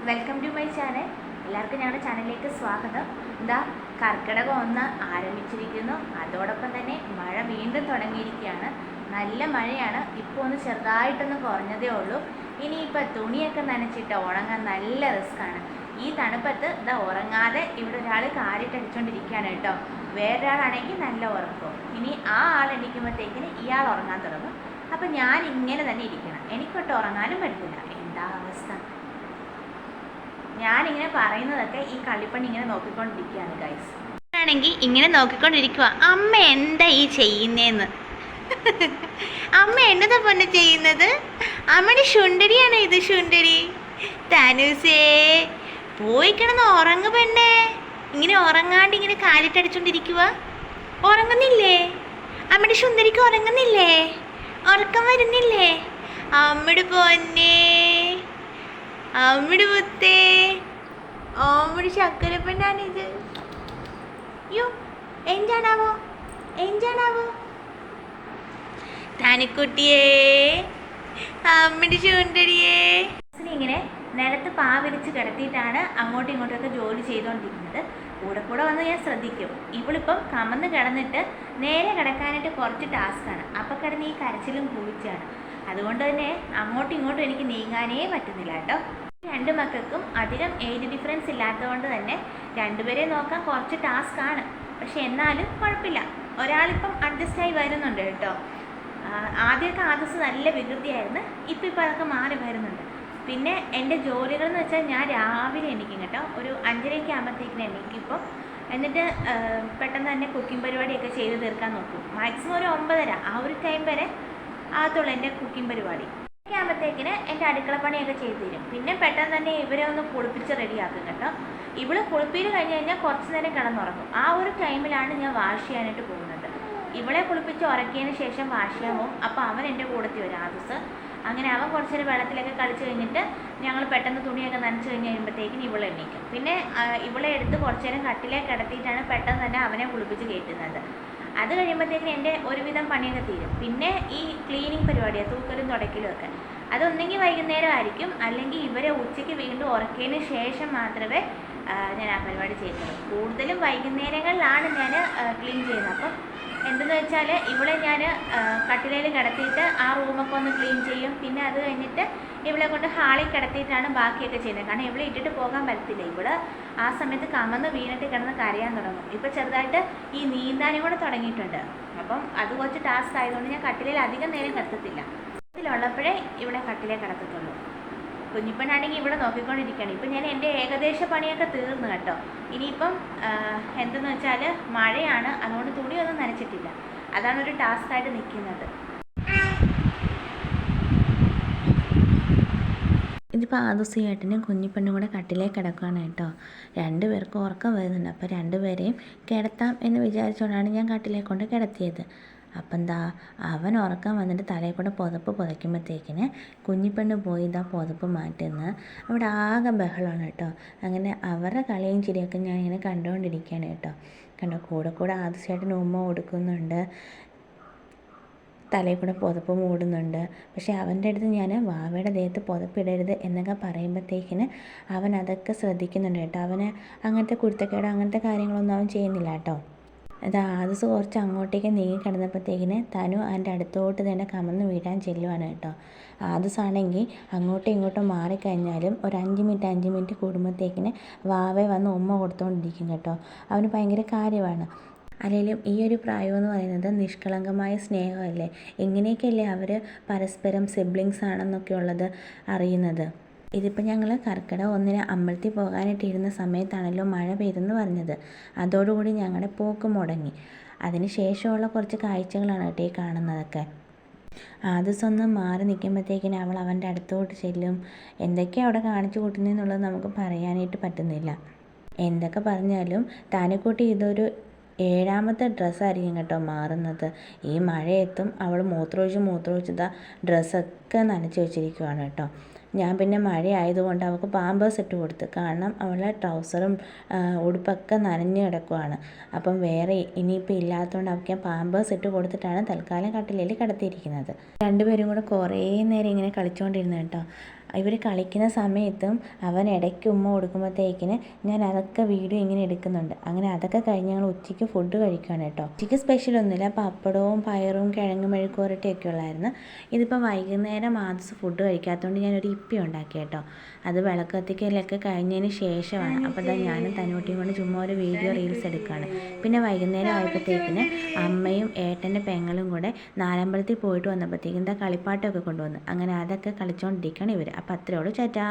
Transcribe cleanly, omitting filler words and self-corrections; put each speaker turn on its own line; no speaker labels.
Welcome to my channel. എല്ലാവർക്കും ഞങ്ങളുടെ ചാനലിലേക്ക് സ്വാഗതം. എന്താ കർക്കിടകം 1 ആരംഭിച്ചിരിക്കുന്നു. അതോടൊപ്പം തന്നെ മഴ വീണ്ടും തുടങ്ങിയിരിക്കുകയാണ്. നല്ല മഴയാണ്. ഇപ്പോൾ ഒന്ന് ചെറുതായിട്ടൊന്ന് കുറഞ്ഞതേ ഉള്ളൂ. ഇനിയിപ്പോൾ തുണിയൊക്കെ നനച്ചിട്ട് ഉണങ്ങാൻ നല്ല റിസ്ക്കാണ്. ഈ തണുപ്പത്ത് ഇതാ ഉറങ്ങാതെ ഇവിടെ ഒരാൾ കാറിട്ടടിച്ചുകൊണ്ടിരിക്കുകയാണ് കേട്ടോ. വേറൊരാളാണെങ്കിൽ നല്ല ഉറക്കും. ഇനി ആ ആൾ എണീക്കുമ്പോഴത്തേക്കിന് ഇയാൾ ഉറങ്ങാൻ തുടങ്ങും. അപ്പം ഞാൻ ഇങ്ങനെ തന്നെ ഇരിക്കണം. എനിക്കൊട്ട് ഉറങ്ങാനും പറ്റില്ല. എന്താ അവസ്ഥ? ഞാനിങ്ങനെ പറയുന്നതൊക്കെ ഈ കള്ളിപ്പണി ഇങ്ങനെ നോക്കിക്കൊണ്ടിരിക്കുകയാണ് ഗൈസ്. ആണെങ്കിൽ ഇങ്ങനെ നോക്കിക്കൊണ്ടിരിക്കുക, അമ്മ എന്താ ഈ ചെയ്യുന്നതെന്ന്. അമ്മ എന്നതാ പൊന്നെ ചെയ്യുന്നത്? അമ്മയുടെ ശുണ്ടരിയാണ് ഇത്, ശുണ്ടരി. തനുസേ പോയി കിടന്ന് ഉറങ്ങു പെണ്ണേ. ഇങ്ങനെ ഉറങ്ങാണ്ട് ഇങ്ങനെ കാലിട്ടടിച്ചോണ്ടിരിക്കുക. ഉറങ്ങുന്നില്ലേ അമ്മയുടെ ശുണ്ടരിക്ക്? ഉറങ്ങുന്നില്ലേ? ഉറക്കം വരുന്നില്ലേ അമ്മയുടെ പൊന്നേ? അമ്മയുടെ മുത്തേ, അമ്മയുടെ ശക്കരപ്പനാണിത്. യോ എന്താണാവോ, എന്താണാവോ? താനിക്കുട്ടിയേ, അമ്മയുടെ ചൂണ്ടടിയേ. ഇങ്ങനെ നിലത്ത് പാവിരിച്ച് കിടത്തിയിട്ടാണ് അങ്ങോട്ടും ഇങ്ങോട്ടൊക്കെ ജോലി ചെയ്തുകൊണ്ടിരിക്കുന്നത്. കൂടെ വന്ന് ഞാൻ ശ്രദ്ധിക്കും. ഇവളിപ്പം കമന്ന് കിടന്നിട്ട് നേരെ കിടക്കാനായിട്ട് കുറച്ച് ടാസ്ക്കാണ്. അപ്പം കിടന്ന് ഈ കരച്ചിലും കുളിച്ചാണ്. അതുകൊണ്ട് തന്നെ അങ്ങോട്ടും ഇങ്ങോട്ടും എനിക്ക് നീങ്ങാനേ പറ്റുന്നില്ല കേട്ടോ. രണ്ട് മക്കൾക്കും അധികം ഏജ് ഡിഫറൻസ് ഇല്ലാത്തതുകൊണ്ട് തന്നെ രണ്ടുപേരെ നോക്കാൻ കുറച്ച് ടാസ്ക്കാണ്. പക്ഷെ എന്നാലും കുഴപ്പമില്ല, ഒരാളിപ്പം അഡ്ജസ്റ്റായി വരുന്നുണ്ട് കേട്ടോ. ആദ്യമൊക്കെ ആദർശ് നല്ല വികൃതിയായിരുന്നു. ഇപ്പം അതൊക്കെ മാറി വരുന്നുണ്ട്. പിന്നെ എൻ്റെ ജോലികൾ എന്ന് വെച്ചാൽ ഞാൻ രാവിലെ എണീക്കും കേട്ടോ. ഒരു 5:30 ആകുമ്പോഴത്തേക്കിന് എണീക്കും ഇപ്പം. എന്നിട്ട് പെട്ടെന്ന് തന്നെ കുക്കിംഗ് പരിപാടിയൊക്കെ ചെയ്ത് തീർക്കാൻ നോക്കും. മാക്സിമം ഒരു 9:30 ആ ഒരു ടൈം വരെ ആകത്തുള്ളൂ എൻ്റെ കുക്കിംഗ് പരിപാടി. ആകുമ്പോഴത്തേക്കിന് എൻ്റെ അടുക്കളപ്പണിയൊക്കെ ചെയ്ത് തരും. പിന്നെ പെട്ടെന്ന് തന്നെ ഇവരെ ഒന്ന് കുളിപ്പിച്ച് റെഡിയാക്കും കേട്ടോ. ഇവള് കുളിപ്പീര് കഴിഞ്ഞ് കഴിഞ്ഞാൽ കുറച്ച് നേരം കിടന്നുറങ്ങും. ആ ഒരു ടൈമിലാണ് ഞാൻ വാഷ് ചെയ്യാനായിട്ട് പോകുന്നത്. ഇവളെ കുളിപ്പിച്ച് ഉറക്കിയതിന് ശേഷം വാഷ് ചെയ്യാൻ പോകും. അപ്പോൾ അവൻ എൻ്റെ കൂടത്തിൽ വരും ആദർശ്. അങ്ങനെ അവൻ കുറച്ച് നേരം വെള്ളത്തിലൊക്കെ കളിച്ച് കഴിഞ്ഞിട്ട് ഞങ്ങൾ പെട്ടെന്ന് തുണിയൊക്കെ നനച്ച് കഴിഞ്ഞ് കഴിയുമ്പോഴത്തേക്കിന് ഇവളെ എണീക്കും. പിന്നെ ഇവളെ എടുത്ത് കുറച്ച് നേരം കട്ടിലേക്ക് കിടത്തിയിട്ടാണ് പെട്ടെന്ന് തന്നെ അവനെ കുളിപ്പിച്ച് കയറ്റുന്നത്. അത് കഴിയുമ്പോഴത്തേക്കിന് എൻ്റെ ഒരുവിധം പണിയൊക്കെ തീരും. പിന്നെ ഈ ക്ലീനിങ് പരിപാടിയാണ്, തൂക്കലും തുടയ്ക്കലും ഒക്കെ. അതൊന്നെങ്കിൽ വൈകുന്നേരം ആയിരിക്കും, അല്ലെങ്കിൽ ഇവരെ ഉച്ചയ്ക്ക് വീണ്ടും ഉറക്കിയതിന് ശേഷം മാത്രമേ ഞാൻ ആ പരിപാടി ചെയ്യുന്നുള്ളൂ. കൂടുതലും വൈകുന്നേരങ്ങളിലാണ് ഞാൻ ക്ലീൻ ചെയ്യുന്നത്. അപ്പം എന്തെന്ന് വെച്ചാൽ ഇവളെ ഞാൻ കട്ടിലയിൽ കിടത്തിയിട്ട് ആ റൂമൊക്കെ ഒന്ന് ക്ലീൻ ചെയ്യും. പിന്നെ അത് കഴിഞ്ഞിട്ട് ഇവളെ കൊണ്ട് ഹാളിൽ കിടത്തിയിട്ടാണ് ബാക്കിയൊക്കെ ചെയ്യുന്നത്. കാരണം ഇവളെ ഇട്ടിട്ട് പോകാൻ പറ്റത്തില്ല. ഇവള് ആ സമയത്ത് കമന്ന് വീണിട്ട് കിടന്ന് കരയാൻ തുടങ്ങും. ഇപ്പം ചെറുതായിട്ട് ഈ നീന്താനും കൂടെ തുടങ്ങിയിട്ടുണ്ട്. അപ്പം അത് കുറച്ച് ടാസ്ക് ആയതുകൊണ്ട് ഞാൻ കട്ടിലയിൽ അധികം നേരം കിടത്തത്തില്ല. ഇതിലുള്ളപ്പോഴേ ഇവിടെ കട്ടിലേ കിടത്തത്തുള്ളൂ. കുഞ്ഞിപ്പനാണെങ്കിൽ ഇവിടെ നോക്കിക്കൊണ്ടിരിക്കുകയാണ്. ഇപ്പം ഞാൻ എൻ്റെ ഏകദേശ പണിയൊക്കെ തീർന്നു കേട്ടോ. ഇനിയിപ്പം എന്തെന്ന് വെച്ചാൽ മഴയാണ്, അതുകൊണ്ട് തുണിയൊന്നും നനച്ചിട്ടില്ല. അതാണ് ഒരു ടാസ്ക്കായിട്ട് നിൽക്കുന്നത്.
ഇതിപ്പോൾ ആദർശ് ചേട്ടനും കുഞ്ഞിപ്പെണ്ണും കൂടെ കട്ടിലേ കിടക്കുകയാണ് കേട്ടോ. രണ്ടുപേർക്കും ഉറക്കം വരുന്നുണ്ട്. അപ്പോൾ രണ്ടുപേരെയും കിടത്താം എന്ന് വിചാരിച്ചുകൊണ്ടാണ് ഞാൻ കട്ടിലേ കൊണ്ട് കിടത്തിയത്. അപ്പം എന്താ അവൻ ഉറക്കം വന്നിട്ട് തലയിൽ കൂടെ പുതപ്പ് പുതയ്ക്കുമ്പോഴത്തേക്കിന് കുഞ്ഞിപ്പെണ്ണ് പോയി ഇതാ പുതപ്പ് മാറ്റുന്നത്. അവിടെ ആകെ ബഹളമാണ് കേട്ടോ. അങ്ങനെ അവരുടെ കളിയും ചിരിയൊക്കെ ഞാൻ ഇങ്ങനെ കണ്ടുകൊണ്ടിരിക്കുകയാണ് കേട്ടോ. കണ്ടോ, കൂടെ ആദർശ് ചേട്ടന് ഉമ്മ കൊടുക്കുന്നുണ്ട്, തലയിൽ കൂടെ പുതപ്പ് മൂടുന്നുണ്ട്. പക്ഷേ അവൻ്റെ അടുത്ത് ഞാൻ വാവയുടെ ദേഹത്ത് പുതപ്പിടരുത് എന്നൊക്കെ പറയുമ്പോഴത്തേക്കിന് അവൻ അതൊക്കെ ശ്രദ്ധിക്കുന്നുണ്ട് കേട്ടോ. അവന് അങ്ങനത്തെ കുരുത്തക്കേട് അങ്ങനത്തെ കാര്യങ്ങളൊന്നും അവൻ ചെയ്യുന്നില്ല കേട്ടോ. അത് ആദർശ് കുറച്ച് അങ്ങോട്ടേക്ക് നീങ്ങി കിടന്നപ്പോഴത്തേക്കിന് തനു അതിൻ്റെ അടുത്തോട്ട് തന്നെ കമന്ന് വീഴാൻ ചെല്ലുവാണ് കേട്ടോ. ആദർശ് ആണെങ്കിൽ അങ്ങോട്ടും ഇങ്ങോട്ടും മാറിക്കഴിഞ്ഞാലും ഒരു 5 മിനിറ്റ് കൂടുമ്പോഴത്തേക്കിന് വാവയെ വന്ന് ഉമ്മ കൊടുത്തുകൊണ്ടിരിക്കും കേട്ടോ. അവന് ഭയങ്കര കാര്യമാണ്. അല്ലെങ്കിലും ഈ ഒരു പ്രായം എന്ന് പറയുന്നത് നിഷ്കളങ്കമായ സ്നേഹമല്ലേ. എങ്ങനെയൊക്കെയല്ലേ അവർ പരസ്പരം സിബ്ലിങ്സ് ആണെന്നൊക്കെ ഉള്ളത് അറിയുന്നത്. ഇതിപ്പോൾ ഞങ്ങൾ കർക്കിടകം 1 അമ്പലത്തിൽ പോകാനായിട്ടിരുന്ന സമയത്താണല്ലോ മഴ പെയ്തെന്ന് പറഞ്ഞത്. അതോടുകൂടി ഞങ്ങളുടെ പോക്ക് മുടങ്ങി. അതിന് ശേഷമുള്ള കുറച്ച് കാഴ്ചകളാണ് കേട്ടോ ഈ കാണുന്നതൊക്കെ. ആദർശൊന്ന് മാറി നിൽക്കുമ്പോഴത്തേക്കിന് അവൾ അവൻ്റെ അടുത്തോട്ട് ചെല്ലും. എന്തൊക്കെയാണ് അവിടെ കാണിച്ചു കൂട്ടുന്നതെന്നുള്ളത് നമുക്ക് പറയാനായിട്ട് പറ്റുന്നില്ല. എന്തൊക്കെ പറഞ്ഞാലും താനെക്കൂട്ടി ഇതൊരു 7ാമത്തെ ഡ്രസ്സായിരിക്കും കേട്ടോ മാറുന്നത്. ഈ മഴയത്തും അവൾ മൂത്രമൊഴിച്ച് ഡ്രസ്സൊക്കെ നനച്ച് വെച്ചിരിക്കുവാണ് കേട്ടോ. ഞാൻ പിന്നെ മഴ ആയതുകൊണ്ട് അവൾക്ക് പാമ്പേഴ്സ് ഇട്ട് കൊടുത്തു. കാരണം അവളുടെ ട്രൗസറും ഉടുപ്പൊക്കെ നനഞ്ഞ് കിടക്കുവാണ്. അപ്പം വേറെ ഇനിയിപ്പോൾ ഇല്ലാത്തതുകൊണ്ട് അവൾക്ക് ഞാൻ പാമ്പേഴ്സ് ഇട്ട് കൊടുത്തിട്ടാണ് തൽക്കാലം കട്ടിലിൽ കിടത്തിയിരിക്കുന്നത്. രണ്ടുപേരും കൂടെ കുറേ നേരം ഇങ്ങനെ കളിച്ചുകൊണ്ടിരുന്നു കേട്ടോ. ഇവർ കളിക്കുന്ന സമയത്തും അവൻ ഇടയ്ക്ക് ഉമ്മ കൊടുക്കുമ്പോഴത്തേക്കിന് ഞാൻ അതൊക്കെ വീഡിയോ ഇങ്ങനെ എടുക്കുന്നുണ്ട്. അങ്ങനെ അതൊക്കെ കഴിഞ്ഞ് ഞങ്ങൾ ഉച്ചയ്ക്ക് ഫുഡ് കഴിക്കുകയാണ് കേട്ടോ. ഉച്ചയ്ക്ക് സ്പെഷ്യലൊന്നുമില്ല, പപ്പടവും പയറും കിഴങ്ങ് മെഴുക്കുവരട്ടിയൊക്കെ ഉള്ളായിരുന്നു. ഇതിപ്പോൾ വൈകുന്നേരം ആദ്യം ഫുഡ് കഴിക്കാത്തതുകൊണ്ട് ഞാനൊരു ഇപ്പി ഉണ്ടാക്കി കേട്ടോ. അത് വിളക്ക് കത്തിക്കലൊക്കെ കഴിഞ്ഞതിന് ശേഷമാണ്. അപ്പോൾ ഇതാ ഞാനും തനുകുട്ടിയും കൊണ്ട് ചുമ്മാ ഒരു വീഡിയോ റീൽസ് എടുക്കുകയാണ്. പിന്നെ വൈകുന്നേരം ആയപ്പോഴത്തേക്കിന് അമ്മയും ഏട്ടൻ്റെ പെങ്ങളും കൂടെ നാലമ്പലത്തിൽ പോയിട്ട് വന്നപ്പോഴത്തേക്കും എന്താ കളിപ്പാട്ടമൊക്കെ കൊണ്ടുവന്നു. അങ്ങനെ അതൊക്കെ കളിച്ചുകൊണ്ടിരിക്കുകയാണ് ഇവർ. അപ്പോൾ അത്രയേ ഉള്ളൂ, ചേട്ടാ.